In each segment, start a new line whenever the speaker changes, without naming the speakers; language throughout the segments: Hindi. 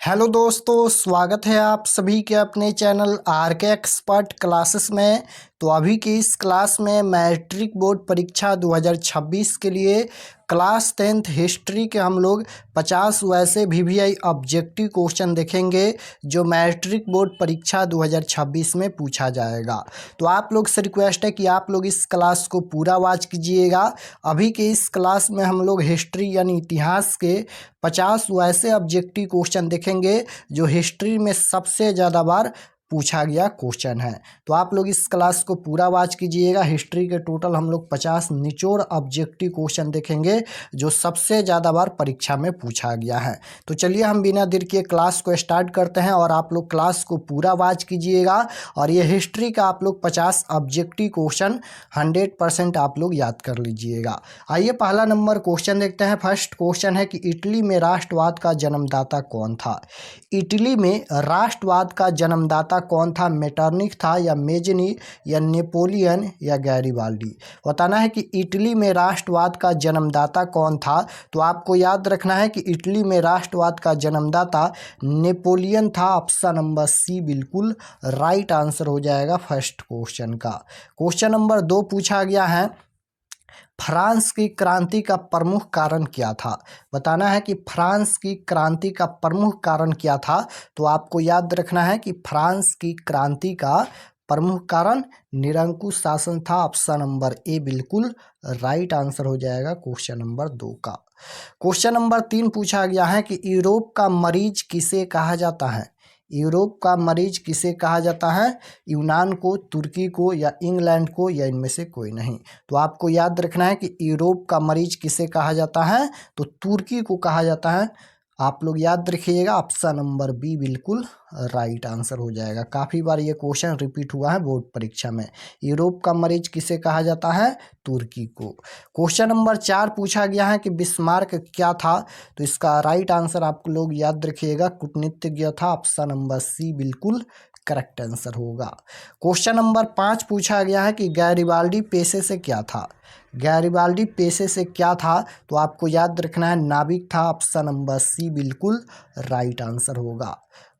हेलो दोस्तों, स्वागत है आप सभी के अपने चैनल आर के एक्सपर्ट क्लासेस में। तो अभी की इस क्लास में मैट्रिक बोर्ड परीक्षा 2026 के लिए क्लास 10th हिस्ट्री के हम लोग 50 वैसे VVI ऑब्जेक्टिव क्वेश्चन देखेंगे जो मैट्रिक बोर्ड परीक्षा 2026 में पूछा जाएगा। तो आप लोग से रिक्वेस्ट है कि आप लोग इस क्लास को पूरा वॉच कीजिएगा। अभी के इस क्लास में हम लोग हिस्ट्री यानी इतिहास के 50 वैसे ऑब्जेक्टिव क्वेश्चन देखेंगे जो हिस्ट्री में सबसे ज़्यादा बार पूछा गया क्वेश्चन है। तो आप लोग इस क्लास को पूरा वॉच कीजिएगा। हिस्ट्री के टोटल हम लोग 50 निचोड़ ऑब्जेक्टिव क्वेश्चन देखेंगे जो सबसे ज़्यादा बार परीक्षा में पूछा गया है। तो चलिए हम बिना देर के क्लास को स्टार्ट करते हैं और आप लोग क्लास को पूरा वॉच कीजिएगा। और ये हिस्ट्री का आप लोग 50 ऑब्जेक्टिव क्वेश्चन 100% आप लोग याद कर लीजिएगा। आइए पहला नंबर क्वेश्चन देखते हैं। फर्स्ट क्वेश्चन है कि इटली में राष्ट्रवाद का जन्मदाता कौन था। इटली में राष्ट्रवाद का जन्मदाता कौन था? मेटरनिख था या मेजनी या नेपोलियन या गैरिबाल्डी? बताना है कि इटली में राष्ट्रवाद का जन्मदाता कौन था। तो आपको याद रखना है कि इटली में राष्ट्रवाद का जन्मदाता नेपोलियन था। ऑप्शन नंबर सी बिल्कुल राइट आंसर हो जाएगा फर्स्ट क्वेश्चन का। क्वेश्चन नंबर 2 पूछा गया है, फ्रांस की क्रांति का प्रमुख कारण क्या था। बताना है कि फ्रांस की क्रांति का प्रमुख कारण क्या था। तो आपको याद रखना है कि फ्रांस की क्रांति का प्रमुख कारण निरंकुश शासन था। ऑप्शन नंबर ए बिल्कुल राइट आंसर हो जाएगा क्वेश्चन नंबर 2 का। क्वेश्चन नंबर 3 पूछा गया है कि यूरोप का मरीज किसे कहा जाता है। यूरोप का मरीज किसे कहा जाता है? यूनान को, तुर्की को या इंग्लैंड को या इनमें से कोई नहीं। तो आपको याद रखना है कि यूरोप का मरीज किसे कहा जाता है। तो तुर्की को कहा जाता है। आप लोग याद रखिएगा ऑप्शन नंबर बी बिल्कुल राइट आंसर हो जाएगा। काफ़ी बार ये क्वेश्चन रिपीट हुआ है बोर्ड परीक्षा में। यूरोप का मरीज किसे कहा जाता है? तुर्की को। क्वेश्चन नंबर 4 पूछा गया है कि बिस्मार्क क्या था। तो इसका राइट आंसर आप लोग याद रखिएगा कूटनीतिज्ञ था। ऑप्शन नंबर सी बिल्कुल करेक्ट आंसर होगा। क्वेश्चन नंबर 5 पूछा गया है कि गैरिबाल्डी पेशे से क्या था। गैरिबाल्डी पेशे से क्या था। तो आपको याद रखना है नाविक था। ऑप्शन नंबर सी बिल्कुल राइट आंसर होगा।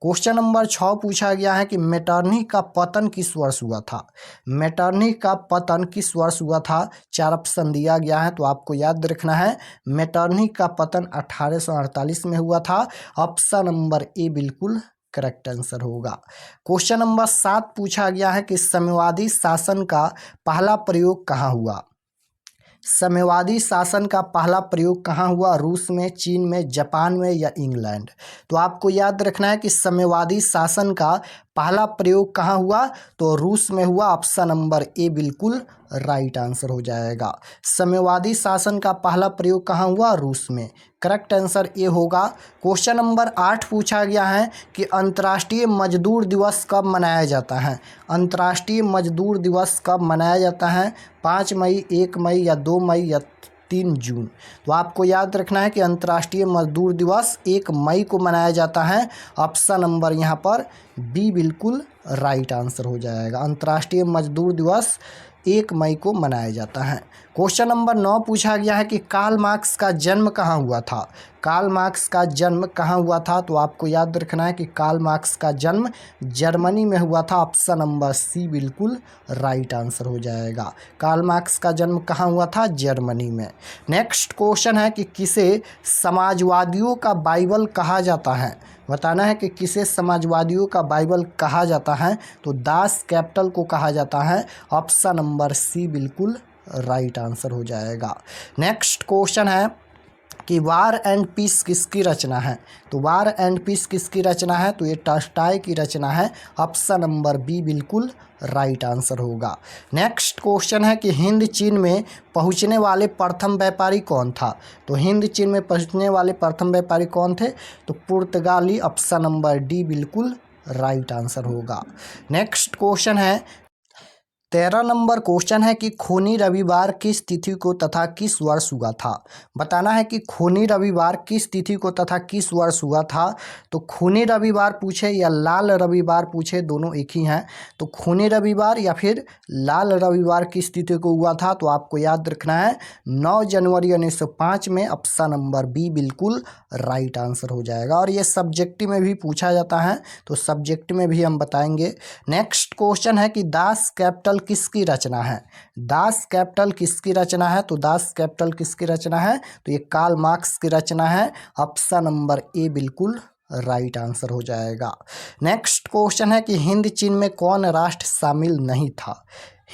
क्वेश्चन नंबर 6 पूछा गया है कि मेटरनिख का पतन किस वर्ष हुआ था। मेटरनिख का पतन किस वर्ष हुआ था। 4 ऑप्शन दिया गया है। तो आपको याद रखना है मेटरनिख का पतन 1848 में हुआ था। ऑप्शन नंबर ए बिल्कुल करेक्ट आंसर होगा। क्वेश्चन नंबर 7 पूछा गया है कि साम्यवादी शासन का पहला प्रयोग कहाँ हुआ। साम्यवादी शासन का पहला प्रयोग कहाँ हुआ? रूस में, चीन में, जापान में या इंग्लैंड? तो आपको याद रखना है कि साम्यवादी शासन का पहला प्रयोग कहाँ हुआ। तो रूस में हुआ। ऑप्शन नंबर ए बिल्कुल राइट आंसर हो जाएगा। साम्यवादी शासन का पहला प्रयोग कहाँ हुआ? रूस में। करेक्ट आंसर ए होगा। क्वेश्चन नंबर 8 पूछा गया है कि अंतर्राष्ट्रीय मजदूर दिवस कब मनाया जाता है। अंतर्राष्ट्रीय मजदूर दिवस कब मनाया जाता है? 5 मई, 1 मई या 2 मई या 3 जून? तो आपको याद रखना है कि अंतर्राष्ट्रीय मजदूर दिवस 1 मई को मनाया जाता है। ऑप्शन नंबर यहाँ पर बी बिल्कुल राइट आंसर हो जाएगा। अंतर्राष्ट्रीय मजदूर दिवस 1 मई को मनाया जाता है। क्वेश्चन नंबर 9 पूछा गया है कि कार्ल मार्क्स का जन्म कहाँ हुआ था। कार्ल मार्क्स का जन्म कहाँ हुआ था। तो आपको याद रखना है कि कार्ल मार्क्स का जन्म जर्मनी में हुआ था। ऑप्शन नंबर सी बिल्कुल राइट आंसर हो जाएगा। कार्ल मार्क्स का जन्म कहाँ हुआ था? जर्मनी में। नेक्स्ट क्वेश्चन है कि किसे समाजवादियों का बाइबल कहा जाता है। बताना है कि किसे समाजवादियों का बाइबल कहा जाता है। तो दास कैपिटल को कहा जाता है। ऑप्शन नंबर सी बिल्कुल राइट आंसर हो जाएगा। नेक्स्ट क्वेश्चन है कि वार एंड पीस किसकी रचना है। तो वार एंड पीस किसकी रचना है। तो ये टॉल्स्टॉय की रचना है। ऑप्शन नंबर बी बिल्कुल राइट आंसर होगा। नेक्स्ट क्वेश्चन है कि हिंद चीन में पहुंचने वाले प्रथम व्यापारी कौन था। तो हिंद चीन में पहुंचने वाले प्रथम व्यापारी कौन थे। तो पुर्तगाली। ऑप्शन नंबर डी बिल्कुल राइट आंसर होगा। नेक्स्ट क्वेश्चन है 13 नंबर क्वेश्चन है कि खूनी रविवार किस तिथि को तथा किस वर्ष हुआ था। बताना है कि खूनी रविवार किस तिथि को तथा किस वर्ष हुआ था। तो खूनी रविवार पूछे या लाल रविवार पूछे, दोनों एक ही हैं। तो खूनी रविवार या फिर लाल रविवार किस तिथि को हुआ था, तो आपको याद रखना है 9 जनवरी 1905 में। ऑप्शन नंबर बी बिल्कुल राइट आंसर हो जाएगा। और ये सब्जेक्टिव में भी पूछा जाता है, तो सब्जेक्टिव में भी हम बताएंगे। नेक्स्ट क्वेश्चन है कि दास कैपिटल किसकी रचना है। दास कैपिटल किसकी रचना है, तो दास कैपिटल किसकी रचना है, तो ये कार्ल मार्क्स की रचना है। ऑप्शन नंबर ए बिल्कुल राइट आंसर हो जाएगा। नेक्स्ट क्वेश्चन है कि हिंद चीन में कौन राष्ट्र शामिल नहीं था।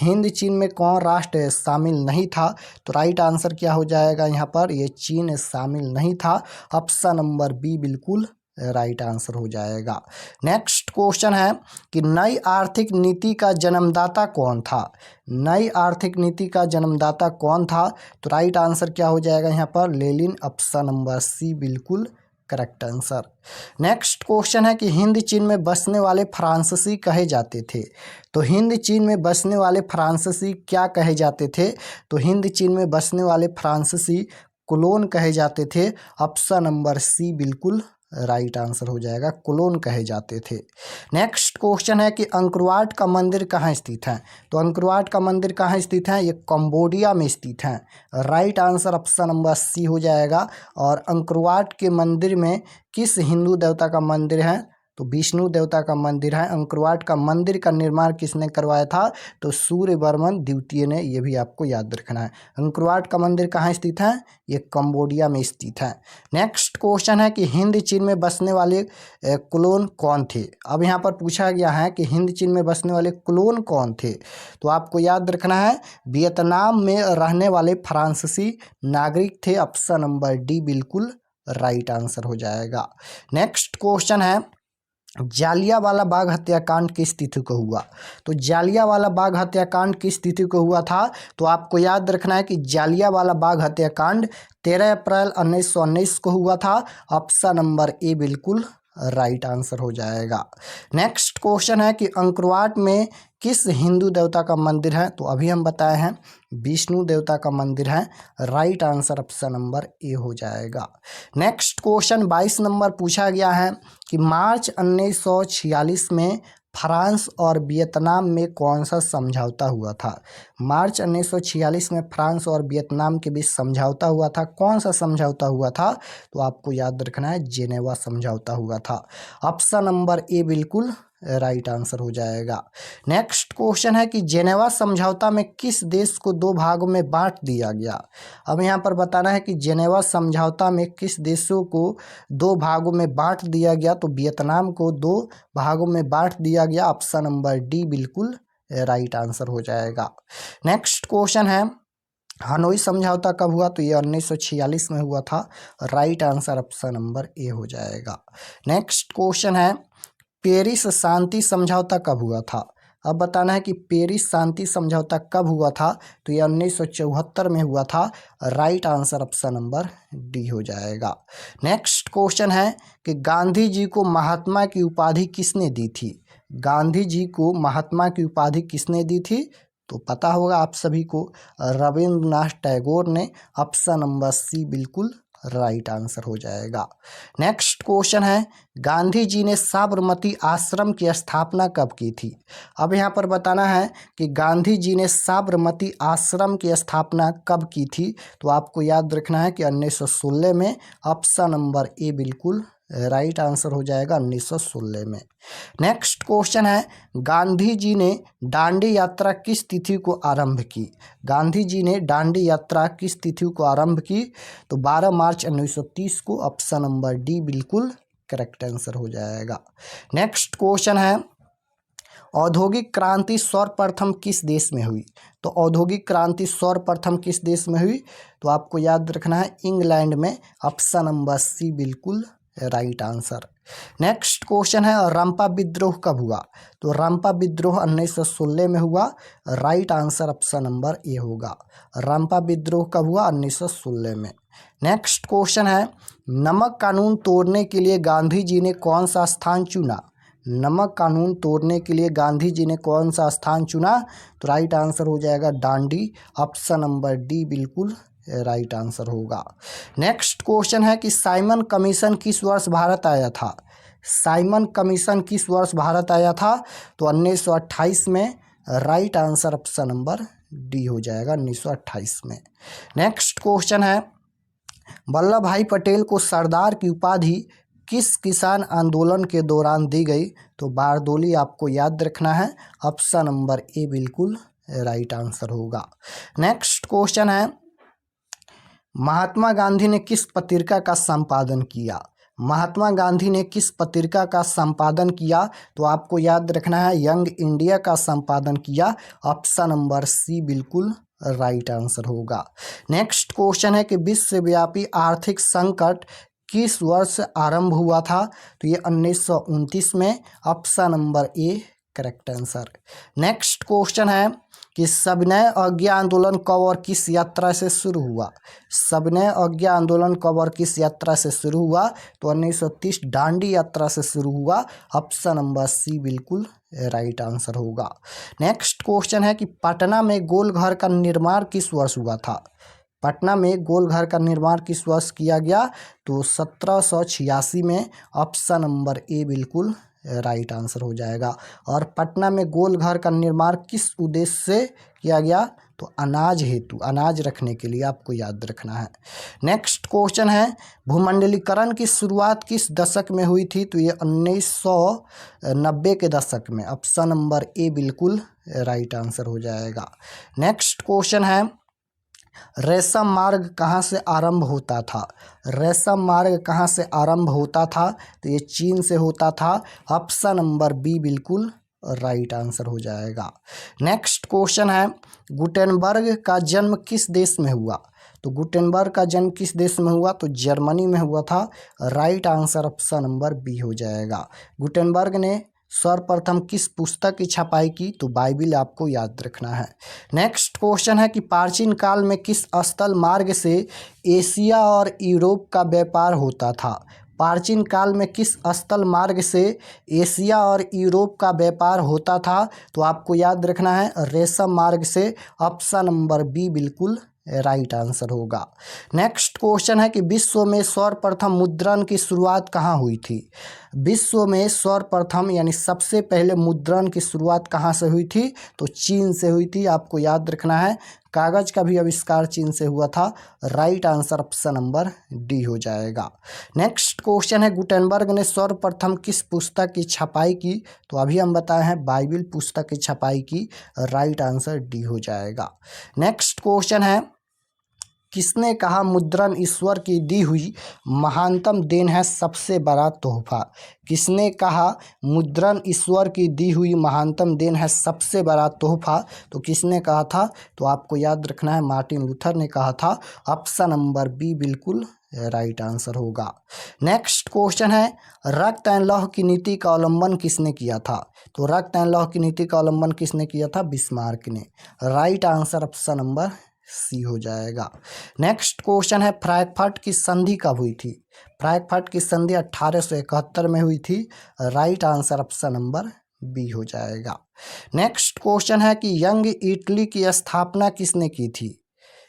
हिंद चीन में कौन राष्ट्र शामिल नहीं था, तो राइट आंसर क्या हो जाएगा यहाँ पर, ये चीन शामिल नहीं था। ऑप्शन नंबर बी बिल्कुल राइट आंसर हो जाएगा। नेक्स्ट क्वेश्चन है कि नई आर्थिक नीति का जन्मदाता कौन था। नई आर्थिक नीति का जन्मदाता कौन था, तो राइट आंसर क्या हो जाएगा यहाँ पर, लेनिन। ऑप्शन नंबर सी बिल्कुल करेक्ट आंसर। नेक्स्ट क्वेश्चन है कि हिंद चीन में बसने वाले फ्रांसीसी कहे जाते थे। तो हिंद चीन में बसने वाले फ्रांसीसी क्या कहे जाते थे, तो हिंद चीन में बसने वाले फ्रांसीसी कोलोन कहे जाते थे। ऑप्शन नंबर सी बिल्कुल राइट आंसर हो जाएगा, कोलोन कहे जाते थे। नेक्स्ट क्वेश्चन है कि अंकोरवाट का मंदिर कहाँ स्थित है। तो अंकोरवाट का मंदिर कहाँ स्थित है, ये कंबोडिया में स्थित है। Right answer option number C हो जाएगा। और अंकोरवाट के मंदिर में किस हिंदू देवता का मंदिर है, तो विष्णु देवता का मंदिर है। अंकोरवाट का मंदिर का निर्माण किसने करवाया था, तो सूर्यवर्मन द्वितीय ने। ये भी आपको याद रखना है। अंकोरवाट का मंदिर कहाँ स्थित है, ये कंबोडिया में स्थित है। नेक्स्ट क्वेश्चन है कि हिंद चीन में बसने वाले क्लोन कौन थे। अब यहाँ पर पूछा गया है कि हिंद चीन में बसने वाले क्लोन कौन थे, तो आपको याद रखना है वियतनाम में रहने वाले फ्रांसीसी नागरिक थे। ऑप्शन नंबर डी बिल्कुल राइट आंसर हो जाएगा। नेक्स्ट क्वेश्चन है जालियांवाला बाग हत्याकांड किस तिथि को हुआ। तो जालियांवाला बाग हत्याकांड किस तिथि को हुआ था, तो आपको याद रखना है कि जालियांवाला बाग हत्याकांड 13 अप्रैल 1919 को हुआ था। ऑप्शन नंबर ए बिल्कुल राइट आंसर हो जाएगा। नेक्स्ट क्वेश्चन है कि अंकोरवाट में किस हिंदू देवता का मंदिर है, तो अभी हम बताए हैं विष्णु देवता का मंदिर है। Right answer option number A हो जाएगा। नेक्स्ट क्वेश्चन 22 नंबर पूछा गया है कि मार्च 1946 में फ्रांस और वियतनाम में कौन सा समझौता हुआ था। मार्च 1946 में फ्रांस और वियतनाम के बीच समझौता हुआ था। कौन सा समझौता हुआ था, तो आपको याद रखना है जेनेवा समझौता हुआ था। ऑप्शन नंबर ए बिल्कुल राइट आंसर हो जाएगा। नेक्स्ट क्वेश्चन है कि जेनेवा समझौता में किस देश को 2 भागों में बांट दिया गया। अब यहाँ पर बताना है कि जेनेवा समझौता में किस देशों को 2 भागों में बांट दिया गया, तो वियतनाम को 2 भागों में बांट दिया गया। ऑप्शन नंबर डी बिल्कुल राइट आंसर हो जाएगा। नेक्स्ट क्वेश्चन है हनोई समझौता कब हुआ, तो ये 1946 में हुआ था। Right answer option number A हो जाएगा। नेक्स्ट क्वेश्चन है पेरिस शांति समझौता कब हुआ था। अब बताना है कि पेरिस शांति समझौता कब हुआ था, तो ये 1974 में हुआ था। Right answer option number D हो जाएगा। नेक्स्ट क्वेश्चन है कि गांधी जी को महात्मा की उपाधि किसने दी थी। गांधी जी को महात्मा की उपाधि किसने दी थी, तो पता होगा आप सभी को, रविंद्रनाथ टैगोर ने। ऑप्शन नंबर सी बिल्कुल राइट आंसर हो जाएगा। नेक्स्ट क्वेश्चन है गांधी जी ने साबरमती आश्रम की स्थापना कब की थी। अब यहाँ पर बताना है कि गांधी जी ने साबरमती आश्रम की स्थापना कब की थी, तो आपको याद रखना है कि 1916 में। ऑप्शन नंबर ए बिल्कुल राइट आंसर हो जाएगा, 1916 में। नेक्स्ट क्वेश्चन है गांधी जी ने दांडी यात्रा किस तिथि को आरंभ की। गांधी जी ने दांडी यात्रा किस तिथि को आरंभ की, तो 12 मार्च 1930 को। ऑप्शन नंबर डी बिल्कुल करेक्ट आंसर हो जाएगा। नेक्स्ट क्वेश्चन है औद्योगिक क्रांति सर्वप्रथम किस देश में हुई। तो औद्योगिक क्रांति सर्वप्रथम किस देश में हुई, तो आपको याद रखना है इंग्लैंड में। ऑप्शन नंबर सी बिल्कुल राइट आंसर। नेक्स्ट क्वेश्चन है रंपा विद्रोह कब हुआ, तो रंपा विद्रोह 1916 में हुआ। Right answer option number A होगा। रंपा विद्रोह कब हुआ, 1916 में। नेक्स्ट क्वेश्चन है नमक कानून तोड़ने के लिए गांधी जी ने कौन सा स्थान चुना। नमक कानून तोड़ने के लिए गांधी जी ने कौन सा स्थान चुना? तो राइट आंसर हो जाएगा दांडी। ऑप्शन नंबर डी बिल्कुल राइट आंसर होगा। नेक्स्ट क्वेश्चन है कि साइमन कमीशन किस वर्ष भारत आया था? साइमन कमीशन किस वर्ष भारत आया था? तो 1928 में। Right answer option number D हो जाएगा 1928 में। नेक्स्ट क्वेश्चन है वल्लभ भाई पटेल को सरदार की उपाधि किस किसान आंदोलन के दौरान दी गई? तो बारदोली आपको याद रखना है। ऑप्शन नंबर ए बिल्कुल राइट आंसर होगा। नेक्स्ट क्वेश्चन है महात्मा गांधी ने किस पत्रिका का संपादन किया? महात्मा गांधी ने किस पत्रिका का संपादन किया? तो आपको याद रखना है यंग इंडिया का संपादन किया। ऑप्शन नंबर सी बिल्कुल राइट आंसर होगा। नेक्स्ट क्वेश्चन है कि विश्वव्यापी आर्थिक संकट किस वर्ष आरंभ हुआ था? तो ये 1929 में। Option number A correct answer. Next question है कि सविनय अवज्ञा आंदोलन कब और किस यात्रा से शुरू हुआ? सविनय अवज्ञा आंदोलन कब और किस यात्रा से शुरू हुआ? तो 1930 दांडी यात्रा से शुरू हुआ। ऑप्शन नंबर सी बिल्कुल राइट आंसर होगा। नेक्स्ट क्वेश्चन है कि पटना में गोल घर का निर्माण किस वर्ष हुआ था? पटना में गोल घर का निर्माण किस वर्ष किया गया? तो 1786 में। ऑप्शन नंबर ए बिल्कुल राइट आंसर हो जाएगा। और पटना में गोल घर का निर्माण किस उद्देश्य से किया गया? तो अनाज हेतु, अनाज रखने के लिए आपको याद रखना है। नेक्स्ट क्वेश्चन है भूमंडलीकरण की शुरुआत किस दशक में हुई थी? तो ये 1990 के दशक में। ऑप्शन नंबर ए बिल्कुल राइट आंसर हो जाएगा। नेक्स्ट क्वेश्चन है रेशम मार्ग कहाँ से आरंभ होता था? रेशम मार्ग कहाँ से आरंभ होता था? तो ये चीन से होता था। ऑप्शन नंबर बी बिल्कुल राइट आंसर हो जाएगा। नेक्स्ट क्वेश्चन है गुटेनबर्ग का जन्म किस देश में हुआ? तो गुटेनबर्ग का जन्म किस देश में हुआ? तो जर्मनी में हुआ था। Right answer option number B हो जाएगा। गुटेनबर्ग ने सर्वप्रथम किस पुस्तक की छपाई की? तो बाइबिल आपको याद रखना है। नेक्स्ट क्वेश्चन है कि प्राचीन काल में किस स्थल मार्ग से एशिया और यूरोप का व्यापार होता था? प्राचीन काल में किस स्थल मार्ग से एशिया और यूरोप का व्यापार होता था? तो आपको याद रखना है रेशम मार्ग से। ऑप्शन नंबर बी बिल्कुल राइट आंसर होगा। नेक्स्ट क्वेश्चन है कि विश्व में सर्वप्रथम मुद्रण की शुरुआत कहाँ हुई थी? विश्व में सर्वप्रथम यानी सबसे पहले मुद्रण की शुरुआत कहाँ से हुई थी? तो चीन से हुई थी। आपको याद रखना है कागज का भी आविष्कार चीन से हुआ था। Right answer option number D हो जाएगा। नेक्स्ट क्वेश्चन है गुटेनबर्ग ने सर्वप्रथम किस पुस्तक की छपाई की? तो अभी हम बताए हैं बाइबिल पुस्तक की छपाई की। राइट आंसर डी हो जाएगा। नेक्स्ट क्वेश्चन है किसने कहा मुद्रण ईश्वर की दी हुई महानतम देन है सबसे बड़ा तोहफा? किसने कहा मुद्रण ईश्वर की दी हुई महानतम देन है सबसे बड़ा तोहफा? तो किसने कहा था? तो आपको याद रखना है मार्टिन लूथर ने कहा था। ऑप्शन नंबर बी बिल्कुल राइट आंसर होगा। नेक्स्ट क्वेश्चन है रक्त एंड लौह की नीति का अवलंबन किसने किया था? तो रक्त एंड लौह की नीति का अवलंबन किसने किया था? बिस्मार्क ने। Right answer option number C हो जाएगा। नेक्स्ट क्वेश्चन है फ्रैंकफर्ट की संधि कब हुई थी? फ्रैंकफर्ट की संधि 1871 में हुई थी। Right answer option number B हो जाएगा। नेक्स्ट क्वेश्चन है कि यंग इटली की स्थापना किसने की थी?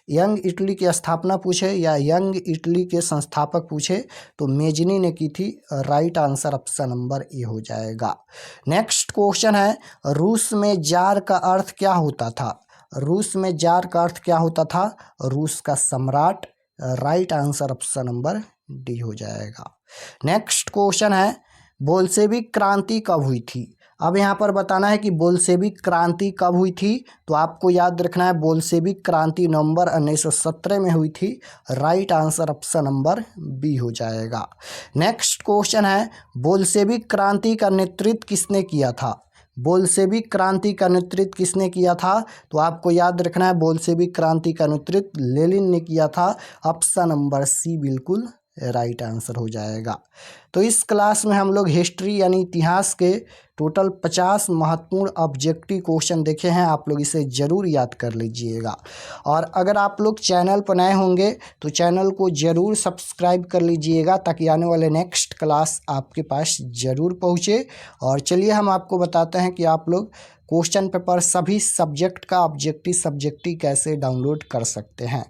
यंग इटली की स्थापना पूछे या यंग इटली के संस्थापक पूछे तो मेजनी ने की थी। Right answer option number A हो जाएगा। नेक्स्ट क्वेश्चन है रूस में जार का अर्थ क्या होता था? रूस में जार का अर्थ क्या होता था? रूस का सम्राट। Right answer option number D हो जाएगा। नेक्स्ट क्वेश्चन है बोल्शेविक क्रांति कब हुई थी? अब यहाँ पर बताना है कि बोल्शेविक क्रांति कब हुई थी। तो आपको याद रखना है बोल्शेविक क्रांति नवंबर 1917 में हुई थी। Right answer option number B हो जाएगा। नेक्स्ट क्वेश्चन है बोल्शेविक क्रांति का नेतृत्व किसने किया था? बोल्शेविक क्रांति का नेतृत्व किसने किया था? तो आपको याद रखना है बोल्शेविक क्रांति का नेतृत्व लेनिन ने किया था। ऑप्शन नंबर सी बिल्कुल राइट आंसर हो जाएगा। तो इस क्लास में हम लोग हिस्ट्री यानी इतिहास के टोटल 50 महत्वपूर्ण ऑब्जेक्टिव क्वेश्चन देखे हैं। आप लोग इसे ज़रूर याद कर लीजिएगा। और अगर आप लोग चैनल पर नए होंगे तो चैनल को ज़रूर सब्सक्राइब कर लीजिएगा ताकि आने वाले नेक्स्ट क्लास आपके पास ज़रूर पहुँचे। और चलिए हम आपको बताते हैं कि आप लोग क्वेश्चन पेपर सभी सब्जेक्ट का ऑब्जेक्टिव कैसे डाउनलोड कर सकते हैं।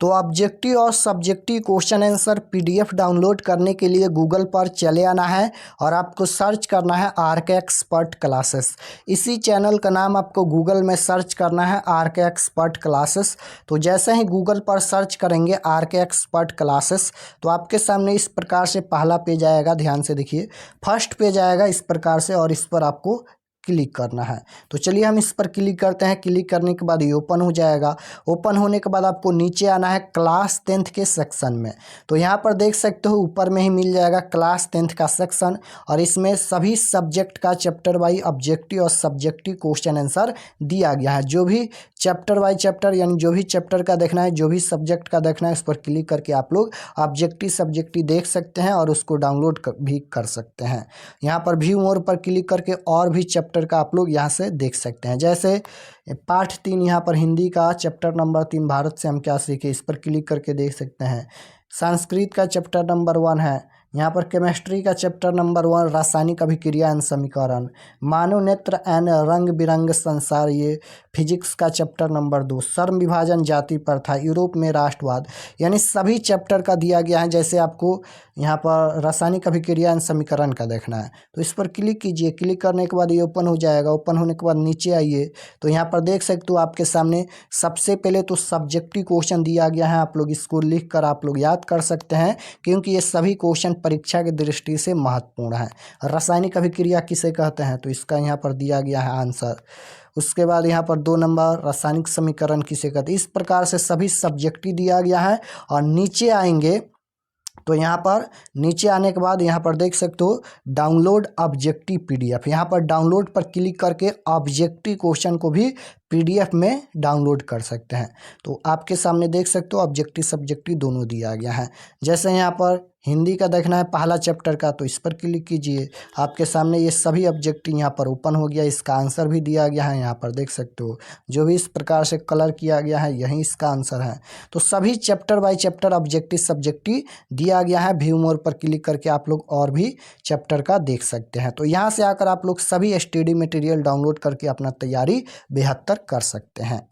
तो ऑब्जेक्टिव और subjective question answer PDF download करने के लिए गूगल पर चले आना है और आपको सर्च करना है आरके एक्सपर्ट क्लासेस। इसी चैनल का नाम आपको गूगल में सर्च करना है आरके एक्सपर्ट क्लासेस। तो जैसे ही गूगल पर सर्च करेंगे आरके एक्सपर्ट क्लासेस तो आपके सामने इस प्रकार से पहला पेज आएगा। ध्यान से देखिए, फर्स्ट पेज आएगा इस प्रकार से और इस पर आपको क्लिक करना है। तो चलिए हम इस पर क्लिक करते हैं। क्लिक करने के बाद ये ओपन हो जाएगा। ओपन होने के बाद आपको नीचे आना है क्लास 10th के सेक्शन में। तो यहाँ पर देख सकते हो ऊपर में ही मिल जाएगा क्लास 10th का सेक्शन और इसमें सभी सब्जेक्ट का चैप्टर वाइज ऑब्जेक्टिव और सब्जेक्टिव क्वेश्चन आंसर दिया गया है। जो भी चैप्टर वाइज चैप्टर यानी जो भी चैप्टर का देखना है, जो भी सब्जेक्ट का देखना है, इस पर क्लिक करके आप लोग ऑब्जेक्टिव सब्जेक्टिव देख सकते हैं और उसको डाउनलोड भी कर सकते हैं। यहाँ पर व्यू मोर पर क्लिक करके और भी चैप्टर का आप लोग यहाँ से देख सकते हैं। जैसे पाठ 3 यहाँ पर हिंदी का चैप्टर नंबर 3 भारत से हम क्या सीखे, इस पर क्लिक करके देख सकते हैं। संस्कृत का चैप्टर नंबर 1 है। यहाँ पर केमिस्ट्री का चैप्टर नंबर 1 रासायनिक अभिक्रिया एवं समीकरण। मानव नेत्र एंड रंग बिरंग संसार, ये फिजिक्स का चैप्टर नंबर 2। श्रम विभाजन जाति प्रथा, यूरोप में राष्ट्रवाद, यानी सभी चैप्टर का दिया गया है। जैसे आपको यहाँ पर रासायनिक अभिक्रिया एवं समीकरण का देखना है तो इस पर क्लिक कीजिए। क्लिक करने के बाद ये ओपन हो जाएगा। ओपन होने के बाद नीचे आइए तो यहाँ पर देख सकते हो आपके सामने सबसे पहले तो सब्जेक्टिव क्वेश्चन दिया गया है। आप लोग इसको लिख कर आप लोग याद कर सकते हैं क्योंकि ये सभी क्वेश्चन परीक्षा की दृष्टि से महत्वपूर्ण है। रासायनिक अभिक्रिया किसे कहते हैं तो इसका यहाँ पर दिया गया है आंसर। उसके बाद यहाँ पर 2 नंबर रासायनिक समीकरण किसे कहते हैं। इस प्रकार से सभी सब्जेक्टिव दिया गया है। और नीचे आएंगे तो यहाँ पर नीचे आने के बाद यहाँ पर देख सकते हो डाउनलोड ऑब्जेक्टिव पीडीएफ। यहाँ पर डाउनलोड पर क्लिक करके ऑब्जेक्टिव क्वेश्चन को भी पीडीएफ में डाउनलोड कर सकते हैं। तो आपके सामने देख सकते हो ऑब्जेक्टिव सब्जेक्टिव दोनों दिया गया है। जैसे यहाँ पर हिंदी का देखना है पहला चैप्टर का तो इस पर क्लिक कीजिए। आपके सामने ये सभी ऑब्जेक्टिव यहाँ पर ओपन हो गया। इसका आंसर भी दिया गया है। यहाँ पर देख सकते हो जो भी इस प्रकार से कलर किया गया है यही इसका आंसर है। तो सभी chapter by chapter objective subjective दिया गया है। व्यू मोर पर क्लिक करके आप लोग और भी चैप्टर का देख सकते हैं। तो यहाँ से आकर आप लोग सभी स्टडी मटेरियल डाउनलोड करके अपना तैयारी बेहतर कर सकते हैं।